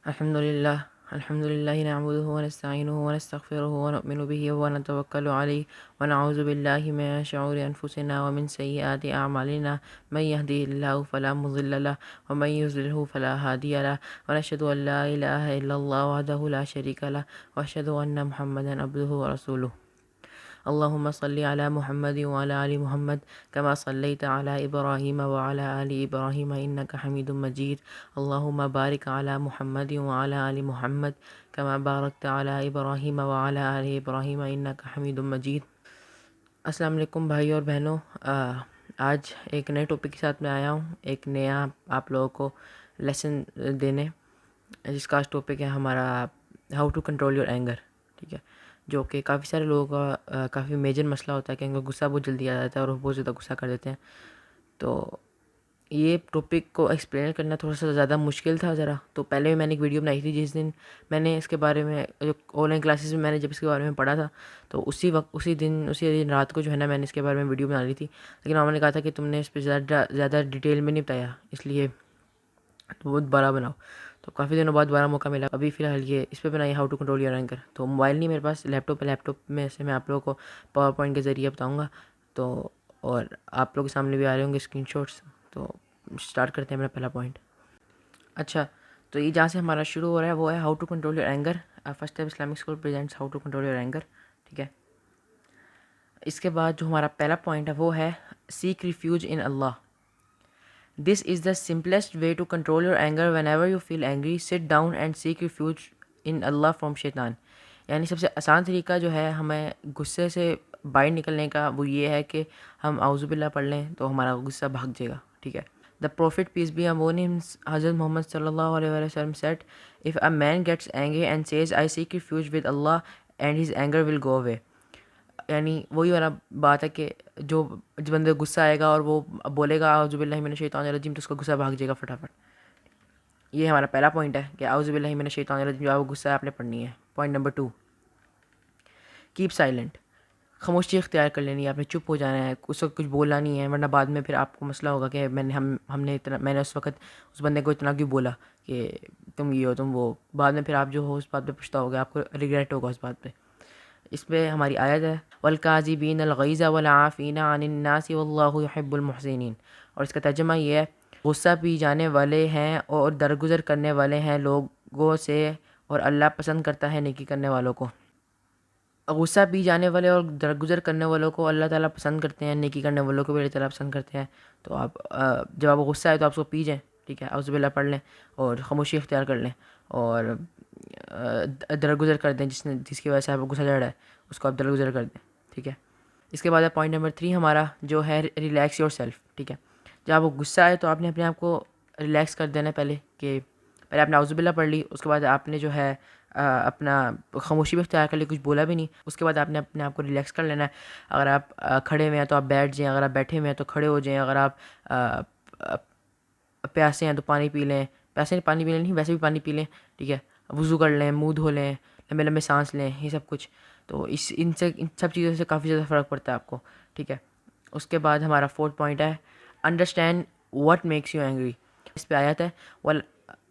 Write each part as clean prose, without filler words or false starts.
अल्हम्दुलिल्लाह अल्हम्दुलिल्लाहि नअमुदुहु व नस्तईनुहु व नस्तगफिरुहु व नु'मिनु बिही व नतवक्कलु अलैहि व नऊज़ु बिल्लाहि मिन शुरूरि अनफुसिना व मिन सय्यिआति अअमालिना मन यहदिहिल्लाहु फला मुज़िल्ल लहु व मन युज़लिल्हु फला हादिय लहु व नशहदु अन ला इलाहा इल्लल्लाह वहदहु ला शरीका लहु व अशहदु अन्ना मुहम्मदन अब्दुहु व रसूलुहु। अल्लाहुम्मा सल्लि अला मुहम्मद व अला आलि मुहम्मद कमा सल्लैत अला इब्राहीम व अला आलि इब्राहीम इन्नका हमीदुम मजीद। अल्लाहुम्मा बारिक अला मुहम्मद व अला आलि मुहम्मद कमा बारकत अला इब्राहीम व अला आलि इब्राहीम इन्नका हमीदुम मजीद। अस्सलाम वालेकुम भाई और बहनों, आज एक नए टॉपिक के साथ मैं आया हूँ, एक नया आप लोगों को लेसन देने, जिसका आज टॉपिक है हमारा how to control your anger. ठीक है, जो कि काफ़ी सारे लोगों का काफ़ी मेजर मसला होता है कि उनको गुस्सा बहुत जल्दी आ जाता है और वो बहुत ज़्यादा गुस्सा कर देते हैं। तो ये टॉपिक को एक्सप्लेन करना थोड़ा सा ज़्यादा मुश्किल था ज़रा। तो पहले भी मैंने एक वीडियो बनाई थी जिस दिन मैंने इसके बारे में, जो ऑनलाइन क्लासेस में मैंने जब इसके बारे में पढ़ा था, तो उसी दिन रात को जो है ना, मैंने इसके बारे में वीडियो बना ली थी। लेकिन मैंने कहा था कि तुमने इस पर ज़्यादा डिटेल में नहीं बताया, इसलिए तो बहुत बड़ा बनाओ। तो काफ़ी दिनों बाद दोबारा मौका मिला, अभी फ़िलहाल ये इस पे बनाइए how to control your anger. तो मोबाइल नहीं मेरे पास, लैपटॉप में से मैं आप लोगों को पावर पॉइंट के ज़रिए बताऊँगा। तो और आप लोगों के सामने भी आ रहे होंगे स्क्रीनशॉट्स। तो स्टार्ट करते हैं मेरा पहला पॉइंट। अच्छा, तो ये जहाँ से हमारा शुरू हो रहा है वो है how to control your anger. First step Islamic school presents how to control your anger. ठीक है, इसके बाद जो हमारा पहला पॉइंट है वो है seek refuge in Allah. This is the simplest way to control your anger. Whenever you feel angry, sit down and seek refuge in Allah from शैतान। यानी सबसे आसान तरीका जो है हमें गुस्से से बाहर निकलने का वो ये है कि हम आउज़ुबिल्लाह पढ़ लें तो हमारा गुस्सा भाग जाएगा। ठीक है, the prophet peace be upon him हज़रत मोहम्मद सल्लल्लाहु अलैहि वसल्लम said, if a man gets angry and says I seek refuge with Allah and his anger will go away. यानी वही वाला बात है कि जो बंदे को गुस्सा आएगा और वो बोलेगा आउज़ुबिल्लाहि मिनश शैतानिर रजीम, तो उसका गुस्सा भाग जाएगा फटाफट। ये हमारा पहला पॉइंट है कि आउज़ुबिल्लाहि मिनश शैतानिर रजीम, जो है वो गुस्सा आपने पढ़नी है। Point number 2, keep silent. खामोशी इख्तियार कर लेनी है, आपने चुप हो जाना है, उस वक्त कुछ बोलना नहीं है, वरना बाद में फिर आपको मसला होगा कि मैंने उस वक्त उस बंदे को इतना क्यों बोला कि तुम ये हो तुम वो। बाद में फिर आप जो हो उस बात पे पछताओगे, आपको रिग्रेट होगा उस बात पे। इस पे हमारी आयत है वलकाज़िबीन अलगैज़ा वलआफ़ीना अनिन नासी वल्लाहु युहिब्बुल मुहसिनीन। और इसका तर्जुमा ये है, गुस्सा पी जाने वाले हैं और दरगुजर करने वाले हैं लोगों से, और अल्लाह पसंद करता है नेकी करने वालों को। गुस्सा पी जाने वाले और दरगुजर करने वालों को अल्लाह ताला पसंद करते हैं, नेकी करने वालों को भी अल्लाह ताला पसंद करते हैं। तो आप जब आपको गुस्सा है तो आप उसको पी जाएँ। ठीक है, औज़ुबिल्लाह पढ़ लें और खामोशी इख्तियार कर लें और दरगुजर कर दें, जिसकी वजह से आपको गुस्सा चढ़ रहा है उसको आप दरगुजर कर दें। ठीक है, इसके बाद है पॉइंट नंबर 3 हमारा, जो है रिलैक्स योर सेल्फ। ठीक है, जब आपको गुस्सा आए तो आपने अपने आप को रिलैक्स कर देना है। पहले आपने औज़ुबिल्लाह पढ़ ली, उसके बाद आपने जो है अपना खामोशी भी इख्तियार कर ली, कुछ बोला भी नहीं। उसके बाद आपने अपने आप को रिलैक्स कर लेना है। अगर आप खड़े हुए हैं तो आप बैठ जाएँ, अगर आप बैठे हुए हैं तो खड़े हो जाएँ, अगर आप अ, प्यासे हैं तो पानी पी लें, प्यासे पानी पी लें नहीं, वैसे भी पानी पी लें। ठीक है, वज़ू कर लें, मुँह धो लें, लंबे लंबे सांस लें, ये सब कुछ। तो इन सब चीज़ों से काफ़ी ज़्यादा फ़र्क पड़ता है आपको। ठीक है, उसके बाद हमारा 4th पॉइंट है understand what makes you angry. इस पे आयत है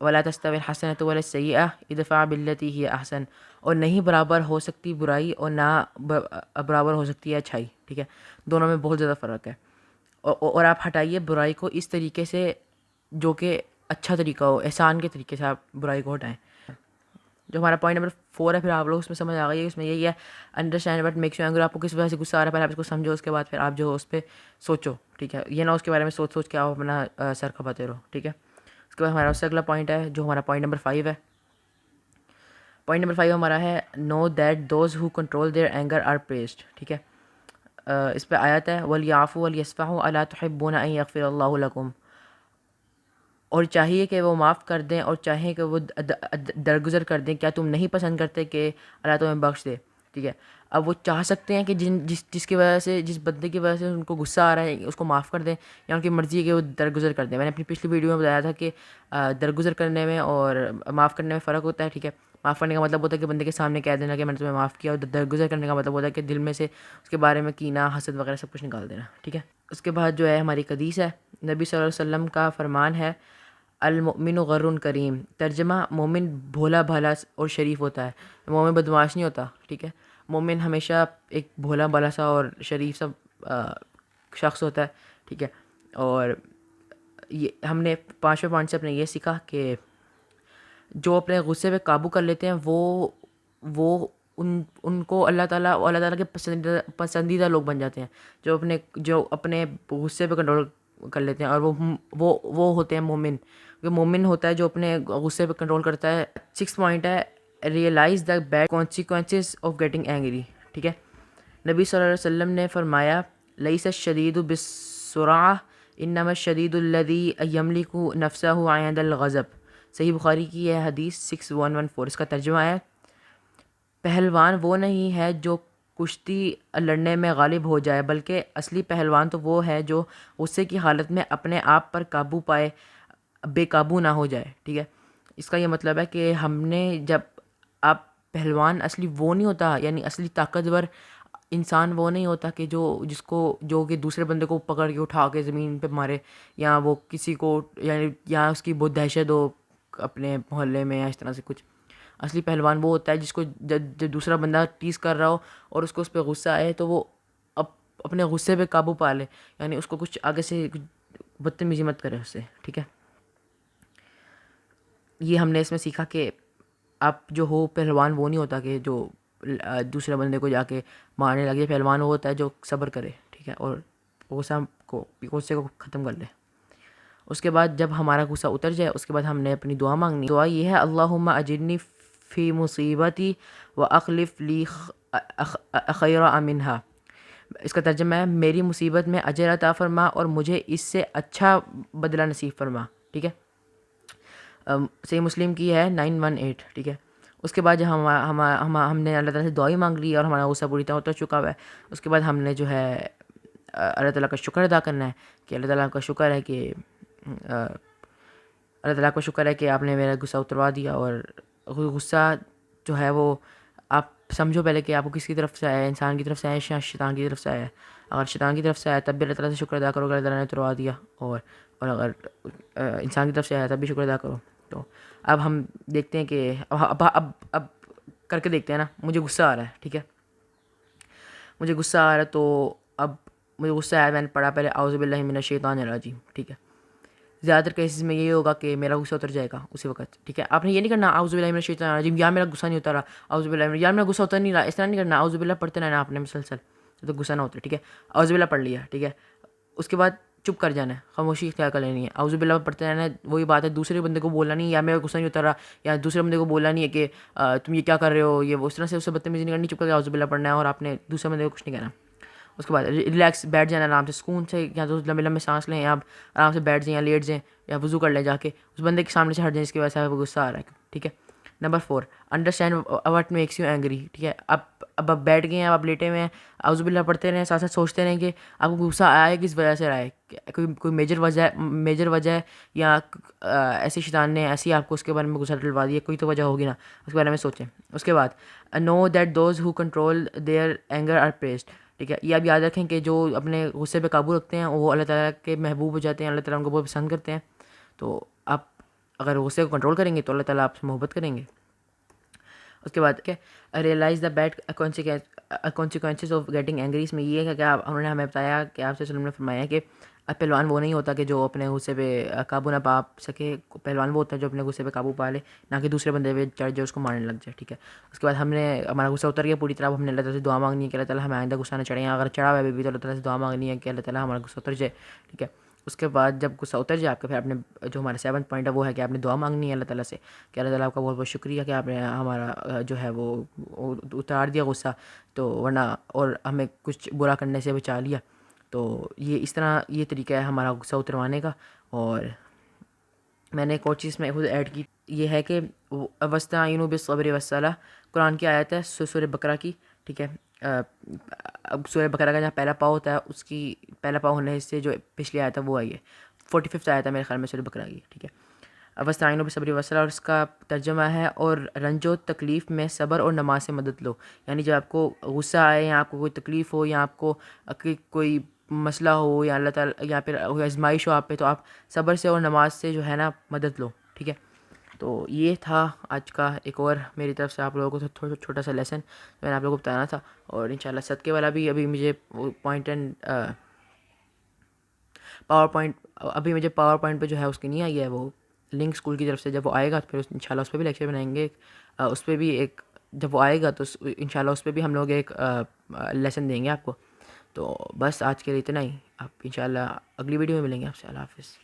वला तस्तविल हसनतु वला सय्यअ इदफ़ा बिल्लती हिय अहसन। और नहीं बराबर हो सकती बुराई और ना बराबर हो सकती है अच्छाई। ठीक है, दोनों में बहुत ज़्यादा फ़र्क है। और आप हटाइए बुराई को इस तरीके से जो कि अच्छा तरीका हो, एहसान के तरीके से आप बुराई को हटाएं। जो हमारा पॉइंट नंबर 4 है, फिर आप लोग उसमें समझ आ गई है, इसमें यही है understand what makes you angry. आपको किस वजह से गुस्सा आ रहा है पहले आप इसको समझो, उसके बाद फिर आप जो उस पर सोचो। ठीक है, ये ना उसके बारे में सोच सोच के आप अपना सर खपाते रहो। ठीक है, उसके बाद हमारा उससे अगला पॉइंट है जो हमारा पॉइंट नंबर 5 है। पॉइंट नंबर 5 हमारा है know that those who control their anger are blessed. ठीक है, इस पर आयत है वल याफ़ू वल यस्फ़हू अला तुहिब्बूना अन यग़फ़िरल्लाहु लकुम। और चाहिए कि वो माफ़ कर दें और चाहें कि वो दरगुजर कर दें, क्या तुम नहीं पसंद करते कि अल्लाह तुम्हें बख्श दे। ठीक है, अब वो चाह सकते हैं कि जिसकी वजह से, जिस बंदे की वजह से उनको गुस्सा आ रहा है, उसको माफ़ कर दें, या उनकी मर्ज़ी है कि वो दरगुजर कर दें। मैंने अपनी पिछली वीडियो में बताया था कि दरगुजर करने में और माफ़ करने में फ़र्क होता है। ठीक है, माफ़ करने का मतलब होता है कि बंदे के सामने कह देना कि मैंने तुम्हें माफ़ किया, और दरगुजर करने का मतलब होता है कि दिल में से उसके बारे में कीना, हसद वगैरह सब कुछ निकाल देना। ठीक है, उसके बाद जो है हमारी हदीस है, नबी सल्लल्लाहु अलैहि वसल्लम का फरमान है अल-मुमिनु गर्रुन करीम। तर्जमा, मोमिन भोला भाला और शरीफ होता है, मोमिन बदमाश नहीं होता। ठीक है, मोमिन हमेशा एक भोला भाला सा और शरीफ सा शख्स होता है। ठीक है, और ये हमने 5वें पॉइंट से अपने ये सीखा कि जो अपने गुस्से पे काबू कर लेते हैं वो उनको अल्लाह ताला के पसंदीदा लोग बन जाते हैं। जो अपने गुस्से पे कंट्रोल कर लेते हैं, और वो होते हैं मोमिन। क्योंकि मोमिन होता है जो अपने गुस्से पे कंट्रोल करता है। 6 पॉइंट है, realise the bad consequences of getting angry. ठीक है, नबी सल्लल्लाहु अलैहि वसल्लम ने फरमाया, लईस शदीदु बिस्सुरा इन्नमा शदीदुल्लज़ी यमलिकु नफ्सहु इंदल गज़ब। सही बुखारी की यह हदीस 6114। इसका तर्जुमा है, पहलवान वो नहीं है जो कुश्ती लड़ने में गालिब हो जाए, बल्कि असली पहलवान तो वो है जो गुस्से की हालत में अपने आप पर काबू पाए, बेकाबू ना हो जाए। ठीक है, इसका ये मतलब है कि हमने जब आप पहलवान असली वो नहीं होता, यानी असली ताकतवर इंसान वो नहीं होता कि जो कि दूसरे बंदे को पकड़ के उठा के ज़मीन पे मारे, या वो किसी को यानी या उसकी बहुत दहशत हो अपने मोहल्ले में या इस तरह से कुछ। असली पहलवान वो होता है जिसको जब दूसरा बंदा टीज़ कर रहा हो और उसको उस पर गुस्सा आए तो वो अपने गुस्से पे काबू पा ले, यानी उसको कुछ आगे से कुछ बदतमीजी मत करे उससे। ठीक है, ये हमने इसमें सीखा कि आप जो हो पहलवान वो नहीं होता कि जो दूसरे बंदे को जाके मारने लगे। पहलवान वो होता है जो सब्र करे। ठीक है, और गुस्से को ख़त्म कर ले। उसके बाद जब हमारा गुस्सा उतर जाए उसके बाद हमने अपनी दुआ मांगनी। दुआ ये है, अल्लाहुम्मा अजिरनी फ़ी मुसीबती व अखलिफ ली खैरा मिन्हा। इसका तर्जुमा है, मेरी मुसीबत में अजर अता फरमा और मुझे इससे अच्छा बदला नसीब फरमा। ठीक है, सही मुस्लिम की है 918। ठीक है, उसके बाद जब हमने अल्लाह ताला से दुआ ही मांग ली और हमारा गुस्सा पूरी तरह उतर चुका हुआ है, उसके बाद हमने जो है अल्लाह ताला का शुक्र अदा करना है कि अल्लाह ताला का शुक्र है कि अल्लाह ताला का शुक्र है कि आपने मेरा गुस्सा उतरवा दिया। और गुस्सा जो है वो आप समझो पहले कि आपको किसकी तरफ से आया है, इंसान की तरफ से आया है या शैतान की तरफ से आया है। अगर शैतान की तरफ से आया तब भी अल्लाह ताला से शुक्र अदा करो कि अल्लाह ताला ने उतरवा दिया, और अगर इंसान की तरफ से आया तब भी शुक्र अदा करो। तो अब हम देखते हैं कि अब करके देखते हैं ना। मुझे गुस्सा आ रहा है। ठीक है, मुझे गुस्सा आ रहा है, तो अब मुझे गुस्सा आया, मैंने पढ़ा पहले औज़ु बिल्लाहि मिनश शैतानिर रजीम। ठीक है, ज़्यादातर केसेस में ये होगा कि मेरा गुस्सा उतर जाएगा उसी वक्त। ठीक है, आपने ये नहीं करना औज़ु बिल्लाहि मिनश शैतानिर रजीम, यार मेरा गुस्सा नहीं उतरा, औज़ु बिल्लाहि यार मेरा गुस्सा उतर नहीं रहा, इस तरह नहीं करना। औज़ु बिल्लाह पढ़ते रहना आपने मुसलसल, तो गुस्सा ना उतरे। ठीक है, औज़ु बिल्लाह पढ़ लिया। ठीक है, उसके बाद चुप कर जाना है, खामोशी इख्तियार कर लेनी है। औज़ु बिल्लाह पढ़ते रहना है। वही बात है, दूसरे बंदे को बोलना नहीं, या मेरा गुस्सा नहीं उतर रहा, या दूसरे बंदे को बोलना नहीं है कि तुम ये क्या कर रहे हो, ये वो, उस तरह से उससे बदतमीजी नहीं करनी। चुप करके औज़ु बिल्लाह पढ़ना है और आपने दूसरे बंदे को कुछ नहीं कहना। उसके बाद रिलैक्स बैठ जाना आराम से, सुकून से, या तो लंबे लंबे सांस लें, या आप आराम से बैठ जाएँ या लेट जाएँ या वज़ू कर लें जाके, उस बंदे के सामने से हट जाएँ जिसकी वजह से आपको गुस्सा आ रहा है। ठीक है, number 4, understand what makes you angry. ठीक है, अब आप बैठ गए हैं, अब आप लेटे हुए हैं, औज़ुबिल्लाह पढ़ते रहें, साथ साथ सोचते रहें कि आपको गुस्सा आया है किस वजह से आया है, कोई मेजर वजह है, या ऐसे शैतान ने ऐसी आपको उसके बारे में गुस्सा दिलवा दिया, कोई तो वजह होगी ना, उसके बारे में सोचें। उसके बाद know that those who control their anger are blessed. ठीक है, ये आप याद रखें कि जो अपने गुस्से पे काबू रखते हैं वो अल्लाह ताला के महबूब हो जाते हैं, अल्लाह ताला उनको बहुत पसंद करते हैं। तो आप अगर गुस्से को कंट्रोल करेंगे तो अल्लाह ताला आपसे मोहब्बत करेंगे। उसके बाद क्या, realise the bad consequences of getting angry. इसमें ये है कि उन्होंने हमें बताया कि आपसे ने फरमाया कि पहलवान वो नहीं होता कि जो अपने गुस्से पे काबू ना पा सके। पहलवान वो होता है जो अपने गुस्से पे काबू पा ले, ना कि दूसरे बंदे पे चढ़ जाए उसको मारने लग जाए। ठीक है, उसके बाद हमने हमारा गुस्सा उतर गया पूरी तरह, हमने अल्लाह ताला से दुआ मांगनी है कि अल्लाह ताला हमें आइंदा गुस्सा ना चढ़े, अगर चढ़ा हुआ है भी तो अल्लाह ताला से दुआ मांगनी है कि अल्लाह ताला हमारा गुस्सा उतर जाए। ठीक है, उसके बाद जब गुस्सा उतर जाए आपका, फिर आपने जो हमारा 7th पॉइंट है वो है कि आपने दुआ मांगनी है अल्लाह ताला से कि अल्लाह ताला आपका बहुत बहुत शुक्रिया कि आपने हमारा जो है वो उतार दिया गुस्सा, तो वरना और हमें कुछ बुरा करने से बचा लिया। तो ये इस तरह ये तरीका है हमारा गुस्सा उतरवाने का। और मैंने एक और चीज़ में खुद ऐड की, ये है कि वस्ताइनु बिस्सब्रि वस्सलाह, कुरान की आयत है सूरह बकरा की। ठीक है, अब सूरह बकरा का जहाँ पहला पाव होता है उसकी पहला पाव होने से जो पिछली आयत है वो आई है, 45th आयत है मेरे ख्याल में सूरह बकरा की। ठीक है, वस्ताइनु बिस्सब्रि वस्सलाह, और इसका तर्जुमा है और रंजो तकलीफ़ में सब्र और नमाज से मदद लो। यानी जब आपको गुस्सा आए या आपको कोई तकलीफ़ हो या आपको कोई मसला हो या अल्लाह ताला या फिर कोई आजमाइश हो आप पे, तो आप सब्र से और नमाज से जो है ना मदद लो, ठीक है। तो ये था आज का एक और मेरी तरफ से आप लोगों को थोड़ा छोटा सा लेसन मैंने आप लोगों को बताना था। और इंशाल्लाह सदक़े वाला भी अभी मुझे पॉइंट एंड पावर पॉइंट अभी मुझे पावर पॉइंट पे जो है उसकी नहीं आई है वो लिंक स्कूल की तरफ से। जब वो आएगा तो फिर इंशाल्लाह उस पर भी लेक्चर बनाएंगे। उस पर भी एक जब वो आएगा तो इंशाल्लाह उस पर भी हम लोग एक लेसन देंगे आपको। तो बस आज के लिए इतना ही। आप इंशाल्लाह अगली वीडियो में मिलेंगे आपसे। अल्लाह हाफ़िज़।